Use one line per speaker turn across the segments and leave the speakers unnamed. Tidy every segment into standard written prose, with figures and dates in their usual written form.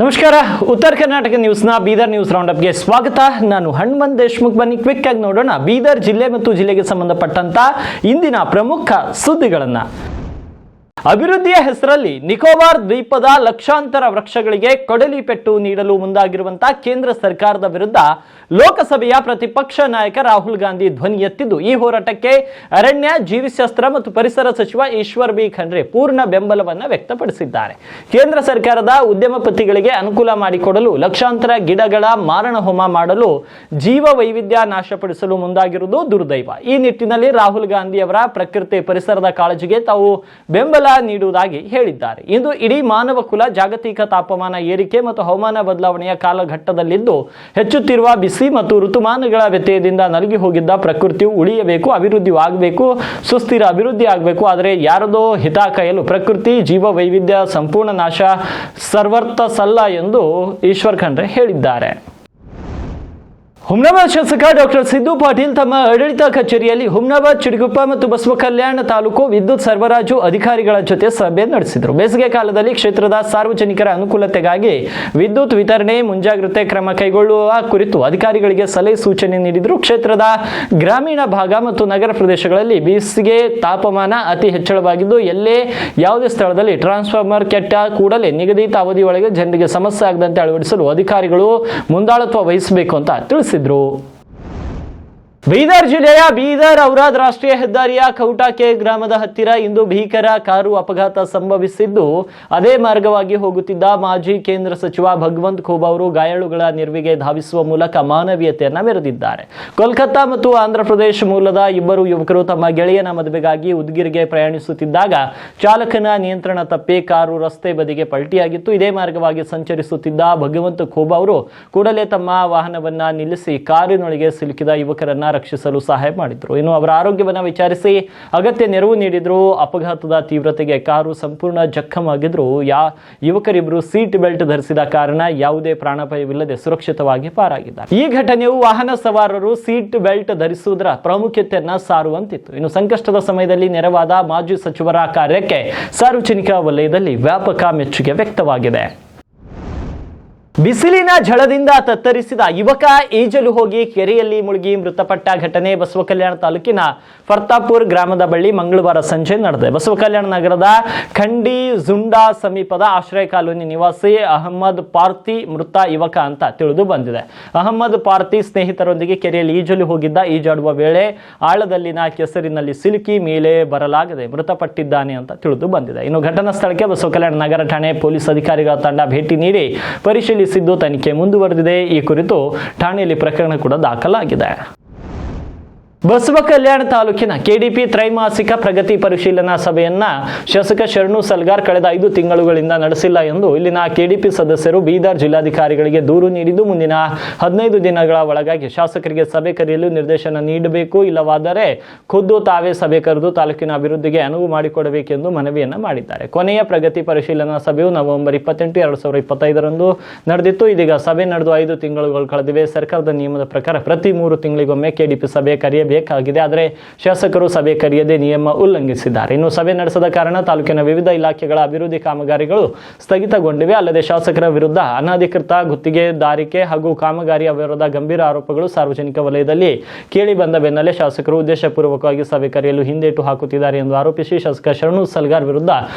ನಮಸ್ಕಾರ. ಉತ್ತರ ಕರ್ನಾಟಕ ನ್ಯೂಸ್ನ ಬೀದರ್ ನ್ಯೂಸ್ ರೌಂಡಪ್ಗೆ ಸ್ವಾಗತ. ನಾನು ಹನುಮಂತ್ ದೇಶ್ಮುಖ್. ಬನ್ನಿ ಕ್ವಿಕ್ ಆಗಿ ನೋಡೋಣ ಬೀದರ್ ಜಿಲ್ಲೆ ಮತ್ತು ಜಿಲ್ಲೆಗೆ ಸಂಬಂಧಪಟ್ಟಂತ ಇಂದಿನ ಪ್ರಮುಖ ಸುದ್ದಿಗಳನ್ನ. ಅಭಿವೃದ್ಧಿಯ ಹೆಸರಲ್ಲಿ ನಿಕೋಬಾರ್ ದ್ವೀಪದ ಲಕ್ಷಾಂತರ ವೃಕ್ಷಗಳಿಗೆ ಕೊಡಲಿ ಪೆಟ್ಟು ನೀಡಲು ಮುಂದಾಗಿರುವಂತಹ ಕೇಂದ್ರ ಸರ್ಕಾರದ ವಿರುದ್ಧ ಲೋಕಸಭೆಯ ಪ್ರತಿಪಕ್ಷ ನಾಯಕ ರಾಹುಲ್ ಗಾಂಧಿ ಧ್ವನಿ ಎತ್ತಿದ್ದು, ಈ ಹೋರಾಟಕ್ಕೆ ಅರಣ್ಯ, ಜೀವಿಶಾಸ್ತ್ರ ಮತ್ತು ಪರಿಸರ ಸಚಿವ ಈಶ್ವರ್ ಬಿ ಖಂಡ್ರೆ ಪೂರ್ಣ ಬೆಂಬಲವನ್ನು ವ್ಯಕ್ತಪಡಿಸಿದ್ದಾರೆ. ಕೇಂದ್ರ ಸರ್ಕಾರದ ಉದ್ಯಮಪತಿಗಳಿಗೆ ಅನುಕೂಲ ಮಾಡಿಕೊಡಲು ಲಕ್ಷಾಂತರ ಗಿಡಗಳ ಮಾರಣ ಹೋಮ ಮಾಡಲು, ಜೀವ ವೈವಿಧ್ಯ ನಾಶಪಡಿಸಲು ಮುಂದಾಗಿರುವುದು ದುರ್ದೈವ. ಈ ನಿಟ್ಟಿನಲ್ಲಿ ರಾಹುಲ್ ಗಾಂಧಿ ಅವರ ಪ್ರಕೃತಿ ಪರಿಸರದ ಕಾಳಜಿಗೆ ತಾವು ಬೆಂಬಲ ನೀಡುವುದಾಗಿ ಹೇಳಿದ್ದಾರೆ. ಇಂದು ಇಡೀ ಮಾನವ ಕುಲ ಜಾಗತಿಕ ತಾಪಮಾನ ಏರಿಕೆ ಮತ್ತು ಹವಾಮಾನ ಬದಲಾವಣೆಯ ಕಾಲಘಟ್ಟದಲ್ಲಿದ್ದು, ಹೆಚ್ಚುತ್ತಿರುವ ಬಿಸಿ ಮತ್ತು ಋತುಮಾನಗಳ ವ್ಯತ್ಯಯದಿಂದ ನಲುಗಿ ಹೋಗಿದ್ದ ಪ್ರಕೃತಿಯು ಉಳಿಯಬೇಕು, ಅಭಿವೃದ್ಧಿ ಆಗಬೇಕು, ಸುಸ್ಥಿರ ಅಭಿವೃದ್ಧಿ ಆಗಬೇಕು. ಆದರೆ ಯಾರದೋ ಹಿತ ಕಾಯಲು ಪ್ರಕೃತಿ ಜೀವ ವೈವಿಧ್ಯ ಸಂಪೂರ್ಣ ನಾಶ ಸರ್ವರ್ಥಸಲ್ಲ ಎಂದು ಈಶ್ವರ್ ಖಂಡ್ರೆ ಹೇಳಿದ್ದಾರೆ. ಹುಮ್ನಾಬಾದ್ ಶಾಸಕ ಡಾಕ್ಟರ್ ಸಿದ್ದು ಪಾಟೀಲ್ ತಮ್ಮ ಆಡಳಿತ ಕಚೇರಿಯಲ್ಲಿ ಹುಮ್ನಾಬಾದ್, ಚಿಡಗುಪ್ಪ ಮತ್ತು ಬಸವ ಕಲ್ಯಾಣ ತಾಲೂಕು ವಿದ್ಯುತ್ ಸರಬರಾಜು ಅಧಿಕಾರಿಗಳ ಜೊತೆ ಸಭೆ ನಡೆಸಿದರು. ಬೇಸಿಗೆ ಕಾಲದಲ್ಲಿ ಕ್ಷೇತ್ರದ ಸಾರ್ವಜನಿಕರ ಅನುಕೂಲತೆಗಾಗಿ ವಿದ್ಯುತ್ ವಿತರಣೆ ಮುಂಜಾಗ್ರತೆ ಕ್ರಮ ಕೈಗೊಳ್ಳುವ ಕುರಿತು ಅಧಿಕಾರಿಗಳಿಗೆ ಸಲಹೆ ಸೂಚನೆ ನೀಡಿದರು. ಕ್ಷೇತ್ರದ ಗ್ರಾಮೀಣ ಭಾಗ ಮತ್ತು ನಗರ ಪ್ರದೇಶಗಳಲ್ಲಿ ಬೇಸಿಗೆ ತಾಪಮಾನ ಅತಿ ಹೆಚ್ಚಳವಾಗಿದ್ದು, ಎಲ್ಲೇ ಯಾವುದೇ ಸ್ಥಳದಲ್ಲಿ ಟ್ರಾನ್ಸ್ಫಾರ್ಮರ್ ಕೆಟ್ಟ ಕೂಡಲೇ ನಿಗದಿತ ಅವಧಿಯೊಳಗೆ ಜನರಿಗೆ ಸಮಸ್ಯೆ ಆಗದಂತೆ ಅಳವಡಿಸಲು ಅಧಿಕಾರಿಗಳು ಮುಂದಾಳತ್ವ ವಹಿಸಬೇಕು ಅಂತ ತಿಳಿಸಿದರು. ಬೀದರ್ ಜಿಲ್ಲೆಯ ಬೀದರ್ ಔರಾದ್ ರಾಷ್ಟ್ರೀಯ ಹೆದ್ದಾರಿಯ ಕೌಟಾಕೆ ಗ್ರಾಮದ ಹತ್ತಿರ ಇಂದು ಭೀಕರ ಕಾರು ಅಪಘಾತ ಸಂಭವಿಸಿದ್ದು, ಅದೇ ಮಾರ್ಗವಾಗಿ ಹೋಗುತ್ತಿದ್ದ ಮಾಜಿ ಕೇಂದ್ರ ಸಚಿವ ಭಗವಂತ್ ಖೂಬ್ ಅವರು ಗಾಯಾಳುಗಳ ನೆರವಿಗೆ ಧಾವಿಸುವ ಮೂಲಕ ಮಾನವೀಯತೆಯನ್ನ ಮೆರೆದಿದ್ದಾರೆ. ಕೋಲ್ಕತ್ತಾ ಮತ್ತು ಆಂಧ್ರಪ್ರದೇಶ ಮೂಲದ ಇಬ್ಬರು ಯುವಕರು ತಮ್ಮ ಗೆಳೆಯನ ಮದುವೆಗಾಗಿ ಉದ್ಗಿರಿಗೆ ಪ್ರಯಾಣಿಸುತ್ತಿದ್ದಾಗ ಚಾಲಕನ ನಿಯಂತ್ರಣ ತಪ್ಪಿ ಕಾರು ರಸ್ತೆ ಬದಿಗೆ ಪಲ್ಟಿಯಾಗಿತ್ತು. ಇದೇ ಮಾರ್ಗವಾಗಿ ಸಂಚರಿಸುತ್ತಿದ್ದ ಭಗವಂತ್ ಖೂಬ್ ಅವರು ಕೂಡಲೇ ತಮ್ಮ ವಾಹನವನ್ನ ನಿಲ್ಲಿಸಿ ಕಾರಿನೊಳಗೆ ಸಿಲುಕಿದ ಯುವಕರನ್ನ ರಕ್ಷಿಸಲು ಸಹಾಯ ಮಾಡಿದ್ರು. ಇನ್ನು ಅವರ ಆರೋಗ್ಯವನ್ನು ವಿಚಾರಿಸಿ ಅಗತ್ಯ ನೆರವು ನೀಡಿದ್ರು. ಅಪಘಾತದ ತೀವ್ರತೆಗೆ ಕಾರು ಸಂಪೂರ್ಣ ಜಖಮಾಗಿದ್ರು. ಯುವಕರಿಬ್ಬರು ಸೀಟ್ ಬೆಲ್ಟ್ ಧರಿಸಿದ ಕಾರಣ ಯಾವುದೇ ಪ್ರಾಣಾಪಾಯವಿಲ್ಲದೆ ಸುರಕ್ಷಿತವಾಗಿ ಪಾರಾಗಿದ್ದಾರೆ. ಈ ಘಟನೆಯು ವಾಹನ ಸವಾರರು ಸೀಟ್ ಬೆಲ್ಟ್ ಧರಿಸುವುದರ ಪ್ರಾಮುಖ್ಯತೆಯನ್ನ ಸಾರುವಂತಿತ್ತು. ಇನ್ನು ಸಂಕಷ್ಟದ ಸಮಯದಲ್ಲಿ ನೆರವಾದ ಮಾಜಿ ಸಚಿವರ ಕಾರ್ಯಕ್ಕೆ ಸಾರ್ವಜನಿಕ ವಲಯದಲ್ಲಿ ವ್ಯಾಪಕ ಮೆಚ್ಚುಗೆ ವ್ಯಕ್ತವಾಗಿದೆ. ಬಿಸಿಲಿನ ಝಳದಿಂದ ತತ್ತರಿಸಿದ ಯುವಕ ಈಜಲು ಹೋಗಿ ಕೆರೆಯಲ್ಲಿ ಮುಳುಗಿ ಮೃತಪಟ್ಟ ಘಟನೆ ಬಸವ ಕಲ್ಯಾಣ ತಾಲೂಕಿನ ಫರ್ತಾಪುರ್ ಗ್ರಾಮದ ಬಳಿ ಮಂಗಳವಾರ ಸಂಜೆ ನಡೆದಿದೆ. ಬಸವ ಕಲ್ಯಾಣ ನಗರದ ಖಂಡಿ ಜುಂಡಾ ಸಮೀಪದ ಆಶ್ರಯ ಕಾಲೋನಿ ನಿವಾಸಿ ಅಹಮ್ಮದ್ ಪಾರ್ತಿ ಮೃತ ಯುವಕ ಅಂತ ತಿಳಿದು ಬಂದಿದೆ. ಅಹಮ್ಮದ್ ಪಾರ್ತಿ ಸ್ನೇಹಿತರೊಂದಿಗೆ ಕೆರೆಯಲ್ಲಿ ಈಜಲು ಹೋಗಿದ್ದ. ಈಜಾಡುವ ವೇಳೆ ಆಳದಲ್ಲಿನ ಕೆಸರಿನಲ್ಲಿ ಸಿಲುಕಿ ಮೇಲೆ ಬರಲಾಗದೆ ಮೃತಪಟ್ಟಿದ್ದಾನೆ ಅಂತ ತಿಳಿದು ಬಂದಿದೆ. ಇನ್ನು ಘಟನಾ ಸ್ಥಳಕ್ಕೆ ಬಸವ ಕಲ್ಯಾಣ ನಗರ ಠಾಣೆ ಪೊಲೀಸ್ ಅಧಿಕಾರಿಗಳ ತಂಡ ಭೇಟಿ ನೀಡಿ ಪರಿಶೀಲಿಸಿದ್ದು ತನಿಖೆ ಮುಂದುವರೆದಿದೆ. ಈ ಕುರಿತು ಠಾಣೆಯಲ್ಲಿ ಪ್ರಕರಣ ಕೂಡ ದಾಖಲಾಗಿದೆ. ಬಸವ ಕಲ್ಯಾಣ ತಾಲೂಕಿನ ಕೆಡಿಪಿ ತ್ರೈಮಾಸಿಕ ಪ್ರಗತಿ ಪರಿಶೀಲನಾ ಸಭೆಯನ್ನ ಶಾಸಕ ಶರಣು ಸಲ್ಗಾರ್ ಕಳೆದ 5 ತಿಂಗಳುಗಳಿಂದ ನಡೆಸಿಲ್ಲ ಎಂದು ಇಲ್ಲಿನ ಕೆಡಿಪಿ ಸದಸ್ಯರು ಬೀದರ್ ಜಿಲ್ಲಾಧಿಕಾರಿಗಳಿಗೆ ದೂರು ನೀಡಿದ್ದು, ಮುಂದಿನ 15 ದಿನಗಳ ಒಳಗಾಗಿ ಶಾಸಕರಿಗೆ ಸಭೆ ಕರೆಯಲು ನಿರ್ದೇಶನ ನೀಡಬೇಕು, ಇಲ್ಲವಾದರೆ ಖುದ್ದು ತಾವೇ ಸಭೆ ಕರೆದು ತಾಲೂಕಿನ ಅಭಿವೃದ್ಧಿಗೆ ಅನುವು ಮಾಡಿಕೊಡಬೇಕೆಂದು ಮನವಿಯನ್ನ ಮಾಡಿದ್ದಾರೆ. ಕೊನೆಯ ಪ್ರಗತಿ ಪರಿಶೀಲನಾ ಸಭೆಯು ನವೆಂಬರ್ 28, 2025ರಂದು ನಡೆದಿತ್ತು. ಇದೀಗ ಸಭೆ ನಡೆದು 5 ತಿಂಗಳುಗಳು ಕಳೆದಿವೆ. ಸರ್ಕಾರದ ನಿಯಮದ ಪ್ರಕಾರ ಪ್ರತಿ 3 ತಿಂಗಳಿಗೊಮ್ಮೆ ಕೆಡಿಪಿ ಸಭೆ ಕರೆಯಬೇಕಾಗಿದೆ. ಆದರೆ ಶಾಸಕರು ಸಭೆ ಕರೆಯದೆ ನಿಯಮ ಉಲ್ಲಂಘಿಸಿದ್ದಾರೆ. ಇನ್ನು ಸಭೆ ನಡೆಸದ ಕಾರಣ ತಾಲೂಕಿನ ವಿವಿಧ ಇಲಾಖೆಗಳ ಅಭಿವೃದ್ಧಿ ಕಾಮಗಾರಿಗಳು ಸ್ಥಗಿತಗೊಂಡಿವೆ. ಅಲ್ಲದೆ ಶಾಸಕರ ವಿರುದ್ಧ ಅನಧಿಕೃತ ಗುತ್ತಿಗೆದಾರಿಕೆ ಹಾಗೂ ಕಾಮಗಾರಿ ವಿರುದ್ಧ ಗಂಭೀರ ಆರೋಪಗಳು ಸಾರ್ವಜನಿಕ ವಲಯದಲ್ಲಿ ಕೇಳಿ ಬಂದ ಬೆನ್ನಲ್ಲೇ ಶಾಸಕರು ಉದ್ದೇಶಪೂರ್ವಕವಾಗಿ ಸಭೆ ಕರೆಯಲು ಹಿಂದೇಟು ಹಾಕುತ್ತಿದ್ದಾರೆ ಎಂದು ಆರೋಪಿಸಿ ಶಾಸಕ ಶರಣು ಸಲ್ಗಾರ್ ವಿರುದ್ಧ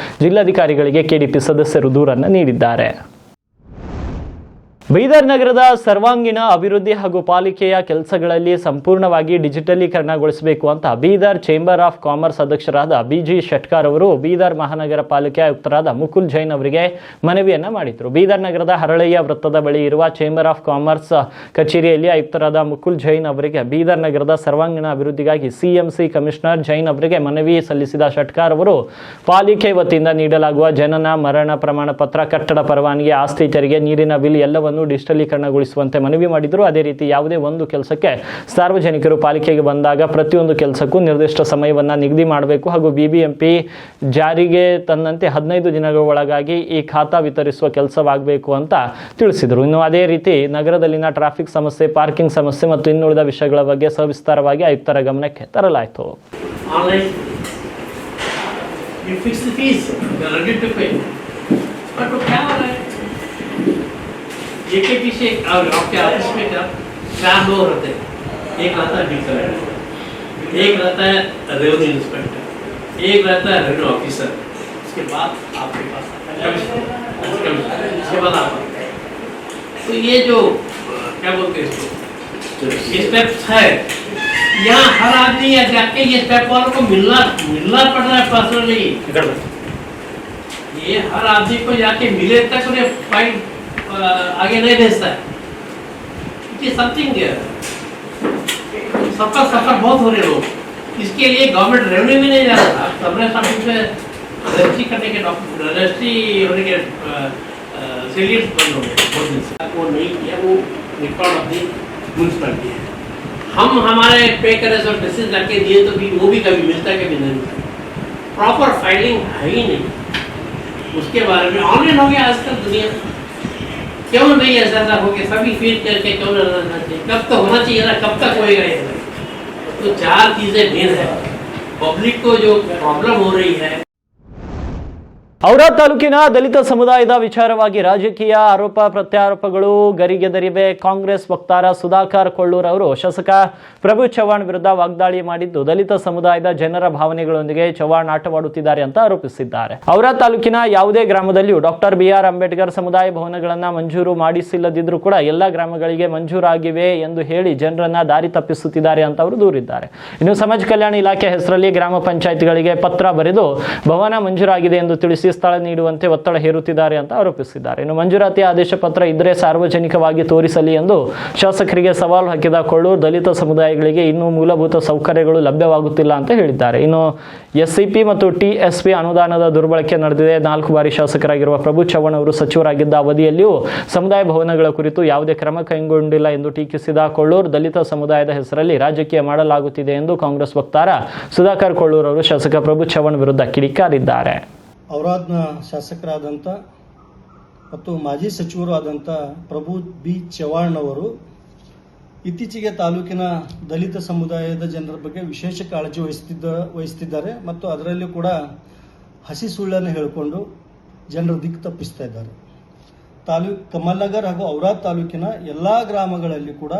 ಜಿಲ್ಲಾಧಿಕಾರಿಗಳಿಗೆ ಕೆಡಿಪಿ ಸದಸ್ಯರು ದೂರನ್ನು ನೀಡಿದ್ದಾರೆ. ಬೀದರ್ ನಗರದ ಸರ್ವಾಂಗೀಣ ಅಭಿವೃದ್ಧಿ ಹಾಗೂ ಪಾಲಿಕೆಯ ಕೆಲಸಗಳಲ್ಲಿ ಸಂಪೂರ್ಣವಾಗಿ ಡಿಜಿಟಲೀಕರಣಗೊಳಿಸಬೇಕು ಅಂತ ಬೀದರ್ ಚೇಂಬರ್ ಆಫ್ ಕಾಮರ್ಸ್ ಅಧ್ಯಕ್ಷರಾದ ಬಿಜಿ ಶೆಟ್ಕಾರ್ ಅವರು ಬೀದರ್ ಮಹಾನಗರ ಪಾಲಿಕೆ ಆಯುಕ್ತರಾದ ಮುಕುಲ್ ಜೈನ್ ಅವರಿಗೆ ಮನವಿಯನ್ನ ಮಾಡಿದರು. ಬೀದರ್ ನಗರದ ಹರಳಯ್ಯ ವೃತ್ತದ ಬಳಿ ಇರುವ ಚೇಂಬರ್ ಆಫ್ ಕಾಮರ್ಸ್ ಕಚೇರಿಯಲ್ಲಿ ಆಯುಕ್ತರಾದ ಮುಕುಲ್ ಜೈನ್ ಅವರಿಗೆ ಬೀದರ್ ನಗರದ ಸರ್ವಾಂಗೀಣ ಅಭಿವೃದ್ಧಿಗಾಗಿ ಸಿಎಂಸಿ ಕಮಿಷನರ್ ಜೈನ್ ಅವರಿಗೆ ಮನವಿ ಸಲ್ಲಿಸಿದ ಶೆಟ್ಕಾರ್ ಅವರು ಪಾಲಿಕೆ ವತಿಯಿಂದ ನೀಡಲಾಗುವ ಜನನ ಮರಣ ಪ್ರಮಾಣ ಪತ್ರ, ಕಟ್ಟಡ ಪರವಾನಗಿ, ಆಸ್ತಿ ತೆರಿಗೆ, ನೀರಿನ ಬಿಲ್ ಎಲ್ಲವನ್ನು ಡಿಜಿಟಲೀಕರಣಗೊಳಿಸುವಂತೆ ಮನವಿ ಮಾಡಿದರು. ಅದೇ ರೀತಿ ಯಾವುದೇ ಒಂದು ಕೆಲಸಕ್ಕೆ ಸಾರ್ವಜನಿಕರು ಪಾಲಿಕೆಗೆ ಬಂದಾಗ ಪ್ರತಿಯೊಂದು ಕೆಲಸಕ್ಕೂ ನಿರ್ದಿಷ್ಟ ಸಮಯವನ್ನು ನಿಗದಿ ಮಾಡಬೇಕು ಹಾಗೂ ಬಿಬಿಎಂಪಿ ಜಾರಿಗೆ ತಂದಂತೆ 15 ದಿನಗಳ ಒಳಗಾಗಿ ಈ ಖಾತಾ ವಿತರಿಸುವ ಕೆಲಸವಾಗಬೇಕು ಅಂತ ತಿಳಿಸಿದರು. ಇನ್ನು ಅದೇ ರೀತಿ ನಗರದಲ್ಲಿನ ಟ್ರಾಫಿಕ್ ಸಮಸ್ಯೆ, ಪಾರ್ಕಿಂಗ್ ಸಮಸ್ಯೆ ಮತ್ತು ಇನ್ನುಳಿದ ವಿಷಯಗಳ ಬಗ್ಗೆ ಸವಿಸ್ತಾರವಾಗಿ ಆಯುಕ್ತರ ಗಮನಕ್ಕೆ ತರಲಾಯಿತು.
You fix the fees, they're ready to pay. But to have एक के पीछे आपके ऑफिस में क्या 4 लोग रहते हैं। एक रहता है डी कलेक्टर, एक रहता है रेवेन्यू इंस्पेक्टर, एक रहता है रेवेन्यू ऑफिसर, उसके बाद आपके पास कमिश्नर, इसके बाद आप। तो ये जो क्या बोलते हैं इसको स्टेप्स है, यहाँ हर आदमी या जाके ये स्टेप वालों को मिलना पड़ रहा है पर्सनली। ये हर आदमी को जाके मिले तक उन्हें फाइल आगे नहीं भेजता है। इट इज समथिंग सबका सफर बहुत हो रहे लोग। इसके लिए गवर्नमेंट रेवेन्यू में नहीं जा रहा था। सबने सब में रजिस्ट्री करने के रजिस्ट्री होने के सेलियर्स बंद हो गए बहुत दिन से। वो नहीं किया, वो रिकॉर्ड अपनी म्यूनसिपलिटी है। हम हमारे पे करे सब डिसीजन जाके दिए तो भी वो भी कभी मिलता है कभी नहीं मिलता। प्रॉपर फाइलिंग है ही नहीं। उसके बारे में ऑनलाइन हो गया आजकल दुनिया। क्यों नहीं ऐसा हो गया? सभी फीड करके क्यों रहना चाहिए? कब तक होना चाहिए ना, कब तक होएगा ये? तो 4 चीजें मेन है। पब्लिक को जो प्रॉब्लम हो रही है,
ಔರಾದ್ ತಾಲೂಕಿನ ದಲಿತ ಸಮುದಾಯದ ವಿಚಾರವಾಗಿ ರಾಜಕೀಯ ಆರೋಪ ಪ್ರತ್ಯಾರೋಪಗಳು ಗರಿಗೆದರಿವೆ. ಕಾಂಗ್ರೆಸ್ ವಕ್ತಾರ ಸುಧಾಕರ್ ಕೊಳ್ಳೂರ್ ಅವರು ಶಾಸಕ ಪ್ರಭು ಚವ್ಹಾಣ್ ವಿರುದ್ಧ ವಾಗ್ದಾಳಿ ಮಾಡಿದ್ದು ದಲಿತ ಸಮುದಾಯದ ಜನರ ಭಾವನೆಗಳೊಂದಿಗೆ ಚವ್ಹಾಣ್ ಆಟವಾಡುತ್ತಿದ್ದಾರೆ ಅಂತ ಆರೋಪಿಸಿದ್ದಾರೆ. ಔರಾದ್ ತಾಲೂಕಿನ ಯಾವುದೇ ಗ್ರಾಮದಲ್ಲಿಯೂ ಡಾಕ್ಟರ್ BR ಅಂಬೇಡ್ಕರ್ ಸಮುದಾಯ ಭವನಗಳನ್ನ ಮಂಜೂರು ಮಾಡಿಸಿಲ್ಲದಿದ್ರೂ ಕೂಡ ಎಲ್ಲ ಗ್ರಾಮಗಳಿಗೆ ಮಂಜೂರಾಗಿವೆ ಎಂದು ಹೇಳಿ ಜನರನ್ನ ದಾರಿ ತಪ್ಪಿಸುತ್ತಿದ್ದಾರೆ ಅಂತ ಅವರು ದೂರಿದ್ದಾರೆ. ಇನ್ನು ಸಮಾಜ ಕಲ್ಯಾಣ ಇಲಾಖೆ ಹೆಸರಲ್ಲಿ ಗ್ರಾಮ ಪಂಚಾಯತ್ಗಳಿಗೆ ಪತ್ರ ಬರೆದು ಭವನ ಮಂಜೂರಾಗಿದೆ ಎಂದು ತಿಳಿಸಿ ಸ್ಥಳ ನೀಡುವಂತೆ ಒತ್ತಡ ಹೇರುತ್ತಿದ್ದಾರೆ ಅಂತ ಆರೋಪಿಸಿದ್ದಾರೆ. ಇನ್ನು ಮಂಜೂರಾತಿ ಆದೇಶ ಪತ್ರ ಇದ್ದರೆ ಸಾರ್ವಜನಿಕವಾಗಿ ತೋರಿಸಲಿ ಎಂದು ಶಾಸಕರಿಗೆ ಸವಾಲು ಹಾಕಿದ ಕೊಳ್ಳೂರ್ ದಲಿತ ಸಮುದಾಯಗಳಿಗೆ ಇನ್ನೂ ಮೂಲಭೂತ ಸೌಕರ್ಯಗಳು ಲಭ್ಯವಾಗುತ್ತಿಲ್ಲ ಅಂತ ಹೇಳಿದ್ದಾರೆ. ಇನ್ನು SCP ಮತ್ತು TSP ಅನುದಾನದ ದುರ್ಬಳಕೆ ನಡೆದಿದೆ. 4 ಬಾರಿ ಶಾಸಕರಾಗಿರುವ ಪ್ರಭು ಚವ್ಹಾಣ್ ಅವರು ಸಚಿವರಾಗಿದ್ದ ಅವಧಿಯಲ್ಲಿಯೂ ಸಮುದಾಯ ಭವನಗಳ ಕುರಿತು ಯಾವುದೇ ಕ್ರಮ ಕೈಗೊಂಡಿಲ್ಲ ಎಂದು ಟೀಕಿಸಿದ ಕೊಳ್ಳೂರ್ ದಲಿತ ಸಮುದಾಯದ ಹೆಸರಲ್ಲಿ ರಾಜಕೀಯ ಮಾಡಲಾಗುತ್ತಿದೆ ಎಂದು ಕಾಂಗ್ರೆಸ್ ವಕ್ತಾರ ಸುಧಾಕರ್ ಕೊಳ್ಳೂರ್ ಅವರು ಶಾಸಕ ಪ್ರಭು ಚವ್ಹಾಣ್ ವಿರುದ್ಧ ಕಿಡಿಕಾರಿದ್ದಾರೆ.
ಔರಾದ್ನ ಶಾಸಕರಾದಂಥ ಮತ್ತು ಮಾಜಿ ಸಚಿವರು ಆದಂಥ ಪ್ರಭು B ಚವ್ಹಾಣ್ ಅವರು ಇತ್ತೀಚೆಗೆ ತಾಲೂಕಿನ ದಲಿತ ಸಮುದಾಯದ ಜನರ ಬಗ್ಗೆ ವಿಶೇಷ ಕಾಳಜಿ ವಹಿಸ್ತಿದ್ದಾರೆ ಮತ್ತು ಅದರಲ್ಲಿ ಕೂಡ ಹಸಿ ಸುಳ್ಳನ್ನು ಹೇಳಿಕೊಂಡು ಜನರ ದಿಕ್ಕು ತಪ್ಪಿಸ್ತಾ ಇದ್ದಾರೆ. ಕಮಲ್ನಗರ್ ಹಾಗೂ ಔರಾದ್ ತಾಲೂಕಿನ ಎಲ್ಲ ಗ್ರಾಮಗಳಲ್ಲಿ ಕೂಡ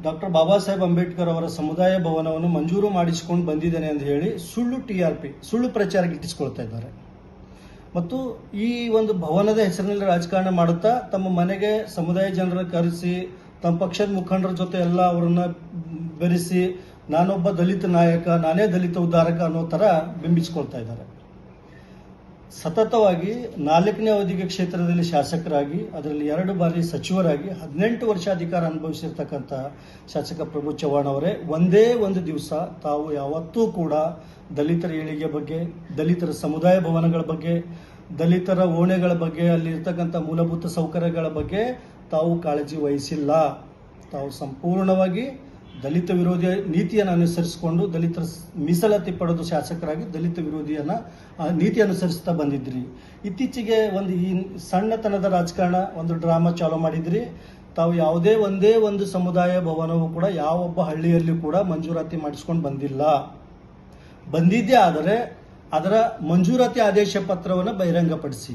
ಡಾಕ್ಟರ್ ಬಾಬಾ ಸಾಹೇಬ್ ಅಂಬೇಡ್ಕರ್ ಅವರ ಸಮುದಾಯ ಭವನವನ್ನು ಮಂಜೂರು ಮಾಡಿಸಿಕೊಂಡು ಬಂದಿದ್ದೇನೆ ಅಂತ ಹೇಳಿ ಸುಳ್ಳು TRP ಸುಳ್ಳು ಪ್ರಚಾರ ಗಿಟ್ಟಿಸಿಕೊಳ್ತಾ ಇದ್ದಾರೆ ಮತ್ತು ಈ ಒಂದು ಭವನದ ಹೆಸರಿನಲ್ಲಿ ರಾಜಕಾರಣ ಮಾಡುತ್ತಾ ತಮ್ಮ ಮನೆಗೆ ಸಮುದಾಯ ಜನರನ್ನು ಕರೆಸಿ ತಮ್ಮ ಪಕ್ಷದ ಮುಖಂಡರ ಜೊತೆ ಎಲ್ಲ ಅವರನ್ನ ಬೆರೆಸಿ ನಾನೊಬ್ಬ ದಲಿತ ನಾಯಕ, ನಾನೇ ದಲಿತ ಉದ್ಧಾರಕ ಅನ್ನೋ ಥರ ಬಿಂಬಿಸಿಕೊಳ್ತಾ ಇದ್ದಾರೆ. ಸತತವಾಗಿ 4ನೇ ಅವಧಿಗೆ ಕ್ಷೇತ್ರದಲ್ಲಿ ಶಾಸಕರಾಗಿ ಅದರಲ್ಲಿ 2 ಬಾರಿ ಸಚಿವರಾಗಿ 18 ವರ್ಷ ಅಧಿಕಾರ ಅನುಭವಿಸಿರ್ತಕ್ಕಂಥ ಶಾಸಕ ಪ್ರಭು ಚವ್ಹಾಣ್ ಅವರೇ ಒಂದೇ ಒಂದು ದಿವಸ ತಾವು ಯಾವತ್ತೂ ಕೂಡ ದಲಿತರ ಏಳಿಗೆ ಬಗ್ಗೆ, ದಲಿತರ ಸಮುದಾಯ ಭವನಗಳ ಬಗ್ಗೆ, ದಲಿತರ ಓಣೆಗಳ ಬಗ್ಗೆ, ಅಲ್ಲಿರ್ತಕ್ಕಂಥ ಮೂಲಭೂತ ಸೌಕರ್ಯಗಳ ಬಗ್ಗೆ ತಾವು ಕಾಳಜಿ ವಹಿಸಿಲ್ಲ. ತಾವು ಸಂಪೂರ್ಣವಾಗಿ ದಲಿತ ವಿರೋಧಿ ನೀತಿಯನ್ನು ಅನುಸರಿಸಿಕೊಂಡು ದಲಿತರ ಮೀಸಲಾತಿ ಪಡೆದು ಶಾಸಕರಾಗಿ ದಲಿತ ವಿರೋಧಿಯನ್ನ ನೀತಿ ಅನುಸರಿಸ್ತಾ ಬಂದಿದ್ರಿ. ಇತ್ತೀಚೆಗೆ ಒಂದು ಈ ಸಣ್ಣತನದ ರಾಜಕಾರಣ ಒಂದು ಡ್ರಾಮಾ ಚಾಲೂ ಮಾಡಿದ್ರಿ. ತಾವು ಯಾವುದೇ ಒಂದೇ ಒಂದು ಸಮುದಾಯ ಭವನವೂ ಕೂಡ ಯಾವೊಬ್ಬ ಹಳ್ಳಿಯಲ್ಲಿ ಕೂಡ ಮಂಜೂರಾತಿ ಮಾಡಿಸ್ಕೊಂಡು ಬಂದಿದ್ದೇ ಆದರೆ ಅದರ ಮಂಜೂರಾತಿ ಆದೇಶ ಪತ್ರವನ್ನು ಬಹಿರಂಗಪಡಿಸಿ.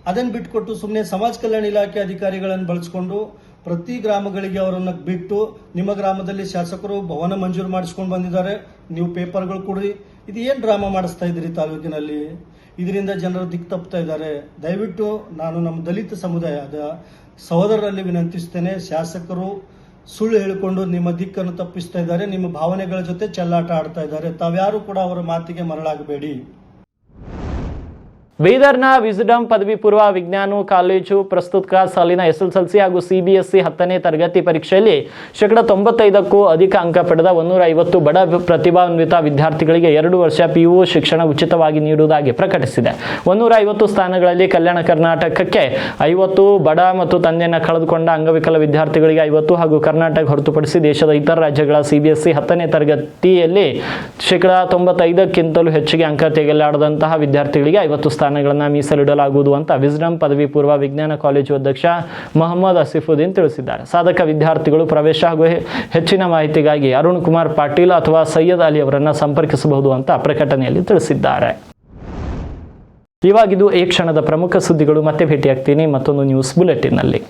ಅದನ್ನು ಬಿಟ್ಕೊಟ್ಟು ಸುಮ್ಮನೆ ಸಮಾಜ ಕಲ್ಯಾಣ ಇಲಾಖೆ ಅಧಿಕಾರಿಗಳನ್ನು ಬಳಸ್ಕೊಂಡು ಪ್ರತಿ ಗ್ರಾಮಗಳಿಗೆ ಅವರನ್ನು ಬಿಟ್ಟು ನಿಮ್ಮ ಗ್ರಾಮದಲ್ಲಿ ಶಾಸಕರು ಭವನ ಮಂಜೂರು ಮಾಡಿಸ್ಕೊಂಡು ಬಂದಿದ್ದಾರೆ, ನೀವು ಪೇಪರ್ಗಳು ಕೊಡ್ರಿ. ಇದು ಏನು ಡ್ರಾಮಾ ಮಾಡಿಸ್ತಾ ಇದ್ದೀರಿ ತಾಲೂಕಿನಲ್ಲಿ? ಇದರಿಂದ ಜನರು ದಿಕ್ಕು ತಪ್ತಾ ಇದ್ದಾರೆ. ದಯವಿಟ್ಟು ನಾನು ನಮ್ಮ ದಲಿತ ಸಮುದಾಯದ ಸಹೋದರರಲ್ಲಿ ವಿನಂತಿಸ್ತೇನೆ, ಶಾಸಕರು ಸುಳ್ಳು ಹೇಳಿಕೊಂಡು ನಿಮ್ಮ ದಿಕ್ಕನ್ನು ತಪ್ಪಿಸ್ತಾ ಇದ್ದಾರೆ, ನಿಮ್ಮ ಭಾವನೆಗಳ ಜೊತೆ ಚೆಲ್ಲಾಟ ಆಡ್ತಾ ಇದ್ದಾರೆ. ತಾವ್ಯಾರು ಕೂಡ ಅವರ ಮಾತಿಗೆ ಮರಳಾಗಬೇಡಿ.
ಬೀದರ್ನ ವಿಸ್ಡಮ್ ಪದವಿ ಪೂರ್ವ ವಿಜ್ಞಾನ ಕಾಲೇಜು ಪ್ರಸ್ತುತ ಸಾಲಿನ SSLC ಹಾಗೂ CBSE 10ನೇ ತರಗತಿ ಪರೀಕ್ಷೆಯಲ್ಲಿ 95%ಕ್ಕೂ ಅಧಿಕ ಅಂಕ ಪಡೆದ 150 ಬಡ ಪ್ರತಿಭಾನ್ವಿತ ವಿದ್ಯಾರ್ಥಿಗಳಿಗೆ 2 ವರ್ಷ PU ಶಿಕ್ಷಣ ಉಚಿತವಾಗಿ ನೀಡುವುದಾಗಿ ಪ್ರಕಟಿಸಿದೆ. 150 ಸ್ಥಾನಗಳಲ್ಲಿ ಕಲ್ಯಾಣ ಕರ್ನಾಟಕಕ್ಕೆ 50, ಬಡ ಮತ್ತು ತಂದೆಯನ್ನು ಕಳೆದುಕೊಂಡ ಅಂಗವಿಕಲ ವಿದ್ಯಾರ್ಥಿಗಳಿಗೆ 50 ಹಾಗೂ ಕರ್ನಾಟಕ ಹೊರತುಪಡಿಸಿ ದೇಶದ ಇತರ ರಾಜ್ಯಗಳ CBSE 10ನೇ ತರಗತಿಯಲ್ಲಿ 95%ಕ್ಕಿಂತಲೂ ಹೆಚ್ಚಿಗೆ ಅಂಕ ತೆಗೆಯಲಾಡದಂತಹ ವಿದ್ಯಾರ್ಥಿಗಳಿಗೆ 50 ಸ್ಥಾನಗಳನ್ನು ಮೀಸಲಿಡಲಾಗುವುದು ಅಂತ ವಿಸ್ಡಮ್ ಪದವಿ ಪೂರ್ವ ವಿಜ್ಞಾನ ಕಾಲೇಜು ಅಧ್ಯಕ್ಷ ಮೊಹಮ್ಮದ್ ಅಸಿಫುದ್ದೀನ್ ತಿಳಿಸಿದ್ದಾರೆ. ಸಾಧಕ ವಿದ್ಯಾರ್ಥಿಗಳು ಪ್ರವೇಶ ಹಾಗೂ ಹೆಚ್ಚಿನ ಮಾಹಿತಿಗಾಗಿ ಅರುಣ್ ಕುಮಾರ್ ಪಾಟೀಲ್ ಅಥವಾ ಸೈಯದ್ ಅಲಿ ಅವರನ್ನು ಸಂಪರ್ಕಿಸಬಹುದು ಅಂತ ಪ್ರಕಟಣೆಯಲ್ಲಿ ತಿಳಿಸಿದ್ದಾರೆ. ಇವಾಗಿದು ಈ ಕ್ಷಣದ ಪ್ರಮುಖ ಸುದ್ದಿಗಳು. ಮತ್ತೆ ಭೇಟಿಯಾಗ್ತೀನಿ ಮತ್ತೊಂದು ನ್ಯೂಸ್ ಬುಲೆಟಿನ್ನಲ್ಲಿ.